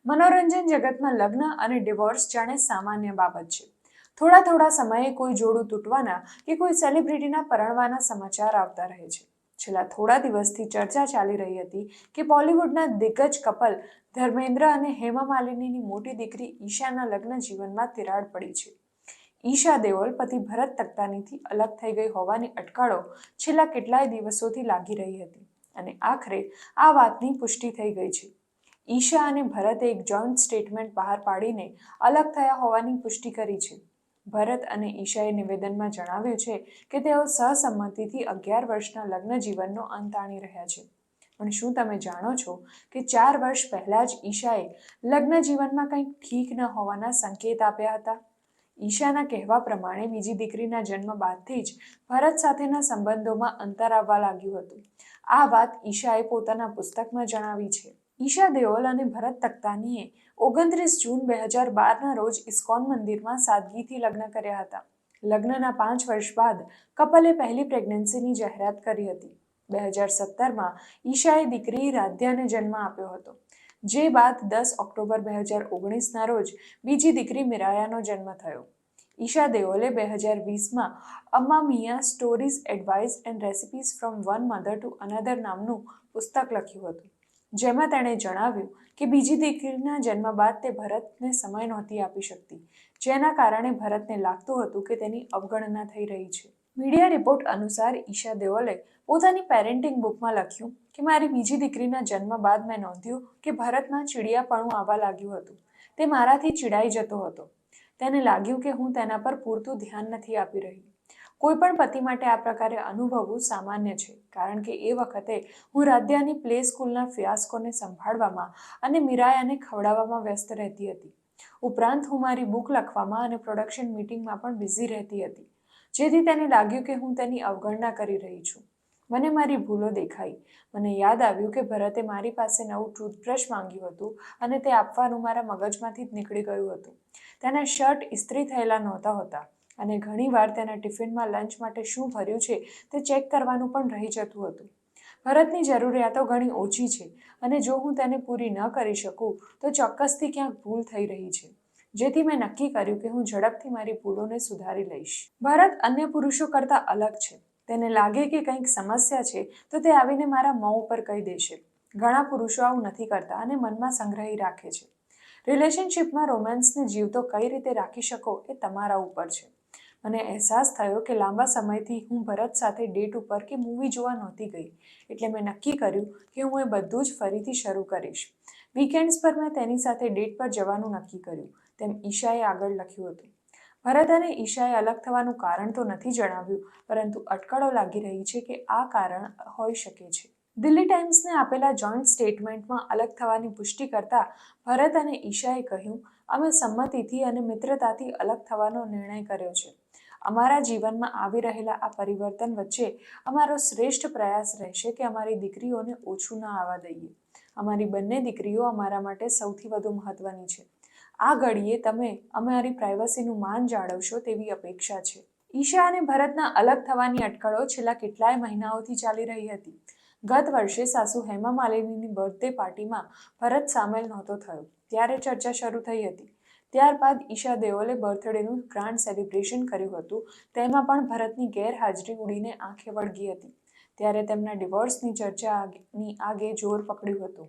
મનોરંજન જગતમાં લગ્ન અને ડિવોર્સ જાણે સામાન્ય બાબત છે. થોડા સમયે કોઈ જોડું તૂટવાના કે કોઈ સેલિબ્રિટીના પરણવાના સમાચાર આવતા રહે છે. છેલ્લા થોડા દિવસથી ચર્ચા ચાલી રહી હતી કે બોલિવૂડના દિગ્ગજ કપલ ધર્મેન્દ્ર અને હેમા માલિનીની મોટી દીકરી ઈશાના લગ્ન જીવનમાં તિરાડ પડી છે. ઈશા દેઓલ પતિ ભરત તખ્તાનીથી અલગ થઈ ગઈ હોવાની અટકળો છેલ્લા કેટલાય દિવસોથી લાગી રહી હતી અને આખરે આ વાતની પુષ્ટિ થઈ ગઈ છે. ઈશા અને ભરતે એક જોઈન્ટ સ્ટેટમેન્ટ બહાર પાડીને અલગ થયા હોવાની પુષ્ટિ કરી છે. ભરત અને ઈશાએ નિવેદનમાં જણાવ્યું છે કે તેઓ સહસંમતિથી 11 વર્ષના લગ્ન જીવનનો અંત આણી રહ્યા છે. પણ શું તમે જાણો છો કે 4 વર્ષ પહેલા જ ઈશાએ લગ્ન જીવનમાં કંઈક ઠીક ન હોવાના સંકેત આપ્યા હતા? ઈશાના કહેવા પ્રમાણે બીજી દીકરીના જન્મ બાદથી જ ભરત સાથેના સંબંધોમાં અંતર આવવા લાગ્યું હતું. આ વાત ઈશાએ પોતાના પુસ્તકમાં જણાવી છે. ઈશા દેઓલ અને ભરત તખ્તાનીએ 29 જૂન 2012ના રોજ ઇસ્કોન મંદિરમાં સાદગીથી લગ્ન કર્યા હતા. લગ્નના 5 વર્ષ બાદ કપલે પહેલી પ્રેગ્નન્સીની જાહેરાત કરી હતી. 2017માં ઈશાએ દીકરી રાધ્યાને જન્મ આપ્યો હતો, જે બાદ 10 ઓક્ટોબર 2019ના રોજ બીજી દીકરી મિરાયાનો જન્મ થયો. ઈશા દેઓલે 2020માં Amma Mia stories advice and recipes from one mother to another નામનું પુસ્તક લખ્યું હતું, જેમાં તેણે જણાવ્યું કે બીજી દીકરીના જન્મ બાદ તે ભરતને સમય નહોતી આપી શકતી, જેના કારણે ભરતને લાગતું હતું કે તેની અવગણના થઈ રહી છે. મીડિયા રિપોર્ટ અનુસાર ઈશા દેઓલે પોતાની પેરેન્ટિંગ બુકમાં લખ્યું કે મારી બીજી દીકરીના જન્મ બાદ મેં નોંધ્યું કે ભરતમાં ચીડિયાપણું આવવા લાગ્યું હતું. તે મારાથી ચીડાઈ જતો હતો. તેને લાગ્યું કે હું તેના પર પૂરતું ધ્યાન નથી આપી રહી. કોઈ પણ પતિ માટે આ પ્રકારે અનુભવવું સામાન્ય છે, કારણ કે એ વખતે હું રાધ્યાની પ્લે સ્કૂલના ફિયાસ્કોને સંભાળવામાં અને મિરાયાને ખવડાવવામાં વ્યસ્ત રહેતી હતી. ઉપરાંત હું મારી બુક લખવામાં અને પ્રોડક્શન મીટિંગમાં પણ બિઝી રહેતી હતી, જેથી તેને લાગ્યું કે હું તેની અવગણના કરી રહી છું. મને મારી ભૂલો દેખાઈ. મને યાદ આવ્યું કે ભરતે મારી પાસે નવું ટૂથબ્રશ માંગ્યું હતું અને તે આપવાનું મારા મગજમાંથી જ નીકળી ગયું હતું. તેના શર્ટ ઇસ્ત્રી થયેલા નહોતા હોતા અને ઘણીવાર તેના ટિફિનમાં લંચ માટે શું ભર્યું છે તે ચેક કરવાનું પણ રહી જતું હતું. ભરતની જરૂરિયાતો ઘણી ઓછી છે અને જો હું તેને પૂરી ન કરી શકું તો ચોક્કસથી ક્યાંક ભૂલ થઈ રહી છે, જેથી મેં નક્કી કર્યું કે હું ઝડપથી મારી ભૂલોને સુધારી લઈશ. ભરત અન્ય પુરુષો કરતાં અલગ છે. તેને લાગે કે કંઈક સમસ્યા છે તો તે આવીને મારા મોં ઉપર કહી દેશે. ઘણા પુરુષો આવું નથી કરતા અને મનમાં સંગ્રહી રાખે છે. રિલેશનશિપમાં રોમાન્સને જીવતો કઈ રીતે રાખી શકો એ તમારા ઉપર છે. મને અહેસાસ થયો કે લાંબા સમયથી હું ભરત સાથે ડેટ ઉપર કે મૂવી જોવા નહોતી ગઈ, એટલે મેં નક્કી કર્યું કે હું એ બધું જ ફરીથી શરૂ કરીશ. વીકેન્ડ્સ પર મેં તેની સાથે ડેટ પર જવાનું નક્કી કર્યું, તેમ ઈશાએ આગળ લખ્યું હતું. ભરત અને ઈશાએ અલગ થવાનું કારણ તો નથી જણાવ્યું, પરંતુ અટકળો લાગી રહી છે કે આ કારણ હોઈ શકે છે. દિલ્હી ટાઈમ્સને આપેલા જોઈન્ટ સ્ટેટમેન્ટમાં અલગ થવાની પુષ્ટિ કરતા ભરત અને ઈશાએ કહ્યું, અમે સંમતિથી અને મિત્રતાથી અલગ થવાનો નિર્ણય કર્યો છે. અમારા જીવનમાં આવી રહેલા આ પરિવર્તન વચ્ચે અમારો શ્રેષ્ઠ પ્રયાસ રહેશે કે અમારી દીકરીઓને ઓછું ન આવવા દઈએ. અમારી બંને દીકરીઓ અમારા માટે સૌથી વધુ મહત્વની છે. આ ઘડીએ તમે અમારી પ્રાઇવસીનું માન જાળવશો તેવી અપેક્ષા છે. ઈશા અને ભરતના અલગ થવાની અટકળો છેલ્લા કેટલાય મહિનાઓથી ચાલી રહી હતી. ગત વર્ષે સાસુ હેમા માલિનીની બર્થડે પાર્ટીમાં ભરત સામેલ નહોતો થયો, ત્યારે ચર્ચા શરૂ થઈ હતી. ત્યારબાદ ઈશા દેઓલે બર્થડેનું ગ્રાન્ડ સેલિબ્રેશન કર્યું હતું, તેમાં પણ ભરતની ગેરહાજરી ઉડીને આંખે વળગી હતી. ત્યારે તેમના ડિવોર્સની ચર્ચાની આગે જોર પકડ્યું હતું.